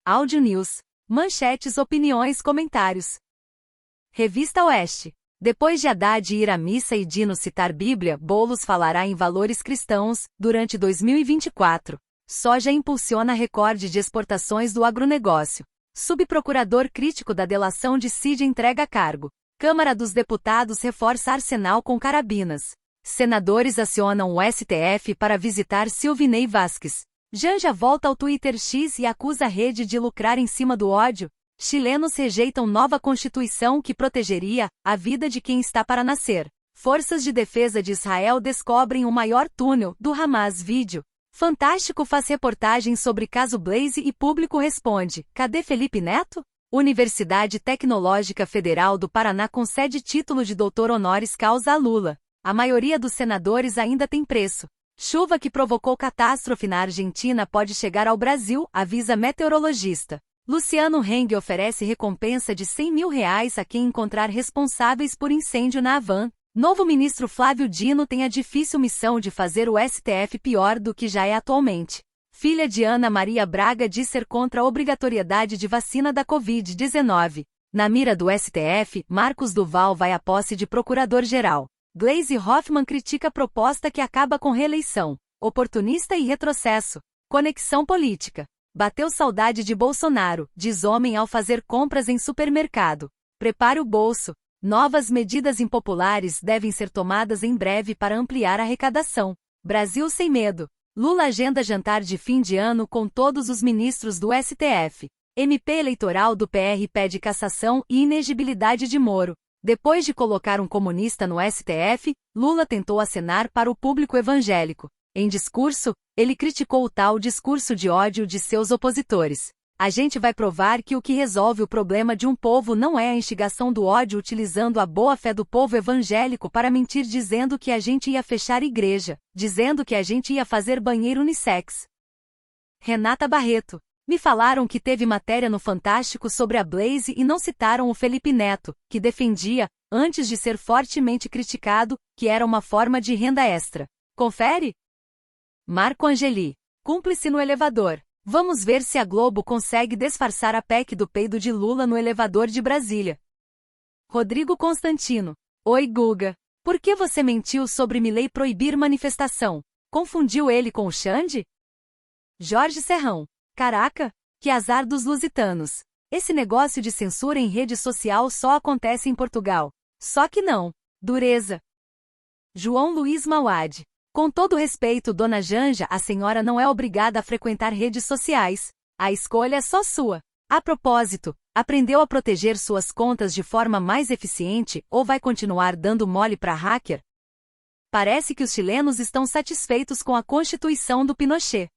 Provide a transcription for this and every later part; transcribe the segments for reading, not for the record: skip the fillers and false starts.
Áudio News. Manchetes, opiniões, comentários. Revista Oeste. Depois de Haddad ir à missa e Dino citar Bíblia, Boulos falará em valores cristãos, durante 2024. Soja impulsiona recorde de exportações do agronegócio. Subprocurador crítico da delação de Cid entrega cargo. Câmara dos Deputados reforça arsenal com carabinas. Senadores acionam o STF para visitar Silvinei Vasquez. Janja volta ao Twitter X e acusa a rede de lucrar em cima do ódio. Chilenos rejeitam nova constituição que protegeria a vida de quem está para nascer. Forças de defesa de Israel descobrem o maior túnel do Hamas. Vídeo. Fantástico faz reportagem sobre caso Blaze e público responde: cadê Felipe Neto? Universidade Tecnológica Federal do Paraná concede título de doutor honoris causa a Lula. A maioria dos senadores ainda tem preço. Chuva que provocou catástrofe na Argentina pode chegar ao Brasil, avisa meteorologista. Luciano Heng oferece recompensa de R$100 mil a quem encontrar responsáveis por incêndio na Havan. Novo ministro Flávio Dino tem a difícil missão de fazer o STF pior do que já é atualmente. Filha de Ana Maria Braga diz ser contra a obrigatoriedade de vacina da Covid-19. Na mira do STF, Marcos Duval vai à posse de procurador-geral. Gleisi Hoffmann critica a proposta que acaba com reeleição. Oportunista e retrocesso. Conexão política. Bateu saudade de Bolsonaro, diz homem ao fazer compras em supermercado. Prepare o bolso. Novas medidas impopulares devem ser tomadas em breve para ampliar a arrecadação. Brasil sem medo. Lula agenda jantar de fim de ano com todos os ministros do STF. MP eleitoral do PR pede cassação e inexigibilidade de Moro. Depois de colocar um comunista no STF, Lula tentou acenar para o público evangélico. Em discurso, ele criticou o tal discurso de ódio de seus opositores. A gente vai provar que o que resolve o problema de um povo não é a instigação do ódio utilizando a boa-fé do povo evangélico para mentir dizendo que a gente ia fechar igreja, dizendo que a gente ia fazer banheiro unissex. Renata Barreto. Me falaram que teve matéria no Fantástico sobre a Blaze e não citaram o Felipe Neto, que defendia, antes de ser fortemente criticado, que era uma forma de renda extra. Confere? Marco Angeli. Cúmplice no elevador. Vamos ver se a Globo consegue disfarçar a PEC do peido de Lula no elevador de Brasília. Rodrigo Constantino. Oi, Guga. Por que você mentiu sobre Milei proibir manifestação? Confundiu ele com o Xande? Jorge Serrão. Caraca, que azar dos lusitanos. Esse negócio de censura em rede social só acontece em Portugal. Só que não. Dureza. João Luiz Mauad. Com todo respeito, dona Janja, a senhora não é obrigada a frequentar redes sociais. A escolha é só sua. A propósito, aprendeu a proteger suas contas de forma mais eficiente ou vai continuar dando mole para hacker? Parece que os chilenos estão satisfeitos com a Constituição do Pinochet.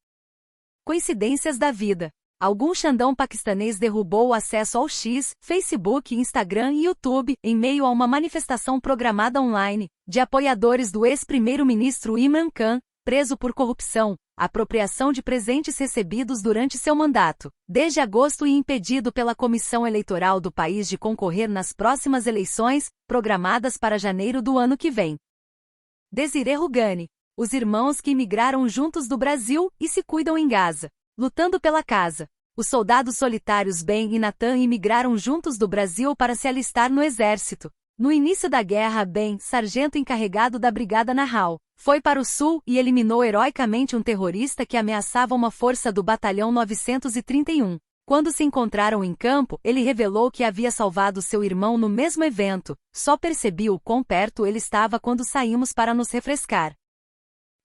Coincidências da vida. Algum xandão paquistanês derrubou o acesso ao X, Facebook, Instagram e YouTube em meio a uma manifestação programada online de apoiadores do ex-primeiro-ministro Imran Khan, preso por corrupção, apropriação de presentes recebidos durante seu mandato, desde agosto e impedido pela Comissão Eleitoral do país de concorrer nas próximas eleições, programadas para janeiro do ano que vem. Desirê Rugani. Os irmãos que imigraram juntos do Brasil e se cuidam em Gaza, lutando pela casa. Os soldados solitários Ben e Natan imigraram juntos do Brasil para se alistar no exército. No início da guerra, Ben, sargento encarregado da Brigada Nahal, foi para o sul e eliminou heroicamente um terrorista que ameaçava uma força do Batalhão 931. Quando se encontraram em campo, ele revelou que havia salvado seu irmão no mesmo evento. Só percebi o quão perto ele estava quando saímos para nos refrescar.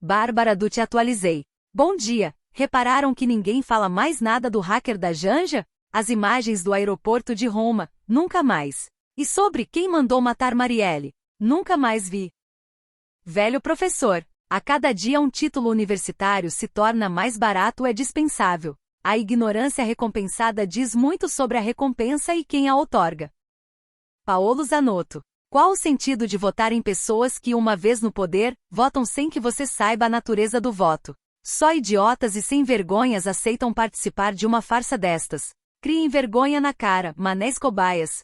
Bárbara do Te Atualizei. Bom dia, repararam que ninguém fala mais nada do hacker da Janja? As imagens do aeroporto de Roma, nunca mais. E sobre quem mandou matar Marielle? Nunca mais vi. Velho professor. A cada dia um título universitário se torna mais barato é dispensável. A ignorância recompensada diz muito sobre a recompensa e quem a outorga. Paolo Zanotto. Qual o sentido de votar em pessoas que, uma vez no poder, votam sem que você saiba a natureza do voto? Só idiotas e sem vergonhas aceitam participar de uma farsa destas. Criem vergonha na cara, manés cobaias.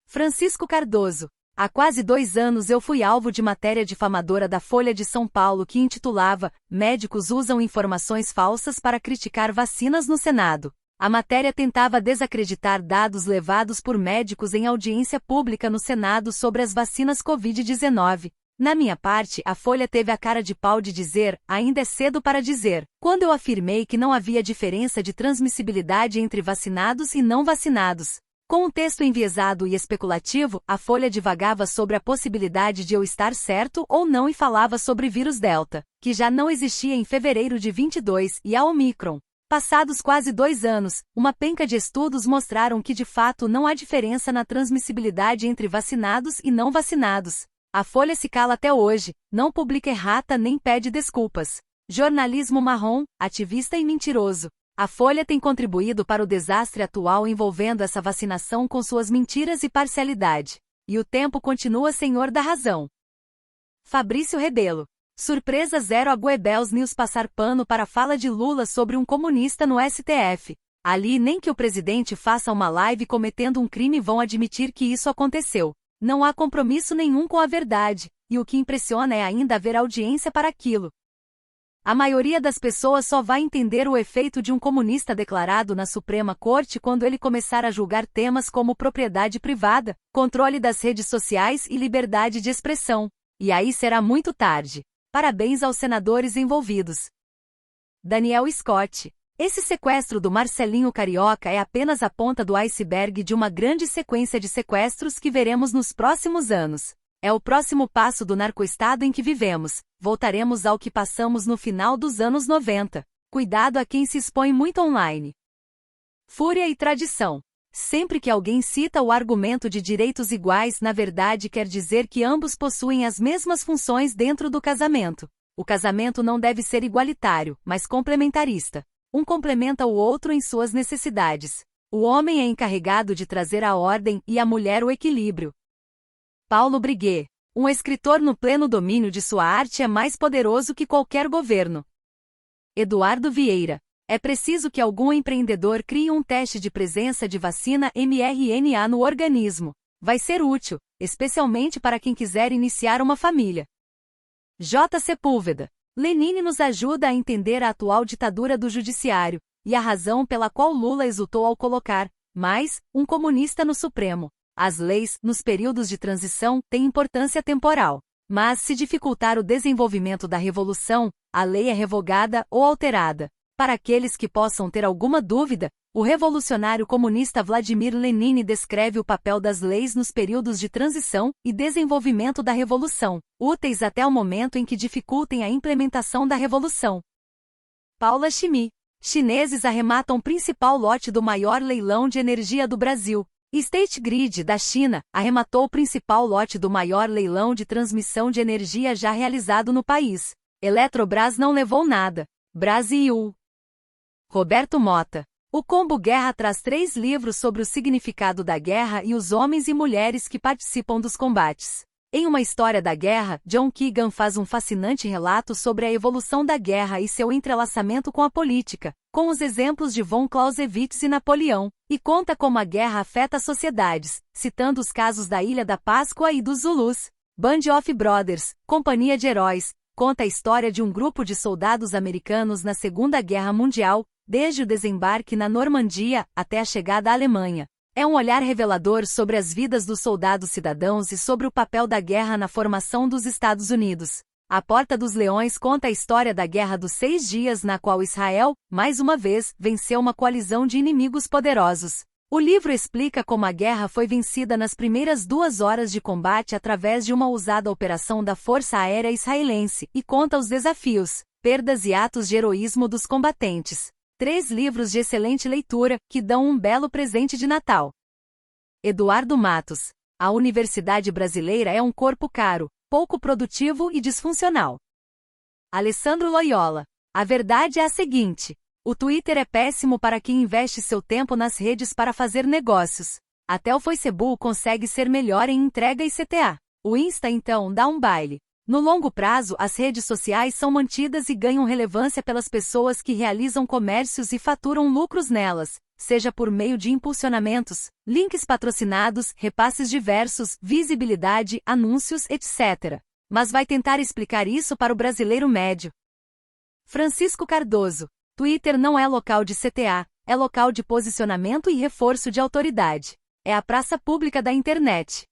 Francisco Cardoso. Há quase 2 anos eu fui alvo de matéria difamadora da Folha de São Paulo que intitulava "Médicos usam informações falsas para criticar vacinas no Senado". A matéria tentava desacreditar dados levados por médicos em audiência pública no Senado sobre as vacinas Covid-19. Na minha parte, a Folha teve a cara de pau de dizer, ainda é cedo para dizer, quando eu afirmei que não havia diferença de transmissibilidade entre vacinados e não vacinados. Com um texto enviesado e especulativo, a Folha divagava sobre a possibilidade de eu estar certo ou não e falava sobre vírus Delta, que já não existia em fevereiro de 22, e a Omicron. Passados quase 2 anos, uma penca de estudos mostraram que de fato não há diferença na transmissibilidade entre vacinados e não vacinados. A Folha se cala até hoje, não publica errata nem pede desculpas. Jornalismo marrom, ativista e mentiroso. A Folha tem contribuído para o desastre atual envolvendo essa vacinação com suas mentiras e parcialidade. E o tempo continua senhor da razão. Fabrício Rebelo. Surpresa zero a Goebbels News passar pano para a fala de Lula sobre um comunista no STF. Ali nem que o presidente faça uma live cometendo um crime vão admitir que isso aconteceu. Não há compromisso nenhum com a verdade, e o que impressiona é ainda haver audiência para aquilo. A maioria das pessoas só vai entender o efeito de um comunista declarado na Suprema Corte quando ele começar a julgar temas como propriedade privada, controle das redes sociais e liberdade de expressão. E aí será muito tarde. Parabéns aos senadores envolvidos. Daniel Scott. Esse sequestro do Marcelinho Carioca é apenas a ponta do iceberg de uma grande sequência de sequestros que veremos nos próximos anos. É o próximo passo do narcoestado em que vivemos. Voltaremos ao que passamos no final dos anos 90. Cuidado a quem se expõe muito online. Fúria e tradição. Sempre que alguém cita o argumento de direitos iguais, na verdade quer dizer que ambos possuem as mesmas funções dentro do casamento. O casamento não deve ser igualitário, mas complementarista. Um complementa o outro em suas necessidades. O homem é encarregado de trazer a ordem e a mulher o equilíbrio. Paulo Briguet. Um escritor no pleno domínio de sua arte é mais poderoso que qualquer governo. Eduardo Vieira. É preciso que algum empreendedor crie um teste de presença de vacina mRNA no organismo. Vai ser útil, especialmente para quem quiser iniciar uma família. J. Sepúlveda. Lenine nos ajuda a entender a atual ditadura do judiciário, e a razão pela qual Lula exultou ao colocar, mais, um comunista no Supremo. As leis, nos períodos de transição, têm importância temporal. Mas, se dificultar o desenvolvimento da revolução, a lei é revogada ou alterada. Para aqueles que possam ter alguma dúvida, o revolucionário comunista Vladimir Lenin descreve o papel das leis nos períodos de transição e desenvolvimento da revolução, úteis até o momento em que dificultem a implementação da revolução. Paula Chimi. Chineses arrematam principal lote do maior leilão de energia do Brasil. State Grid, da China, arrematou o principal lote do maior leilão de transmissão de energia já realizado no país. Eletrobras não levou nada. Brasil. Roberto Mota. O Combo Guerra traz 3 livros sobre o significado da guerra e os homens e mulheres que participam dos combates. Em Uma História da Guerra, John Keegan faz um fascinante relato sobre a evolução da guerra e seu entrelaçamento com a política, com os exemplos de von Clausewitz e Napoleão, e conta como a guerra afeta as sociedades, citando os casos da Ilha da Páscoa e dos Zulus. Band of Brothers, Companhia de Heróis, conta a história de um grupo de soldados americanos na Segunda Guerra Mundial, desde o desembarque na Normandia até a chegada à Alemanha. É um olhar revelador sobre as vidas dos soldados cidadãos e sobre o papel da guerra na formação dos Estados Unidos. A Porta dos Leões conta a história da Guerra dos 6 Dias na qual Israel, mais uma vez, venceu uma coalizão de inimigos poderosos. O livro explica como a guerra foi vencida nas primeiras 2 horas de combate através de uma ousada operação da Força Aérea Israelense e conta os desafios, perdas e atos de heroísmo dos combatentes. 3 livros de excelente leitura, que dão um belo presente de Natal. Eduardo Matos. A Universidade Brasileira é um corpo caro, pouco produtivo e disfuncional. Alessandro Loyola. A verdade é a seguinte: o Twitter é péssimo para quem investe seu tempo nas redes para fazer negócios. Até o Facebook consegue ser melhor em entrega e CTA. O Insta então dá um baile. No longo prazo, as redes sociais são mantidas e ganham relevância pelas pessoas que realizam comércios e faturam lucros nelas, seja por meio de impulsionamentos, links patrocinados, repasses diversos, visibilidade, anúncios, etc. Mas vai tentar explicar isso para o brasileiro médio. Francisco Cardoso. Twitter não é local de CTA, É local de posicionamento e reforço de autoridade. É a praça pública da internet.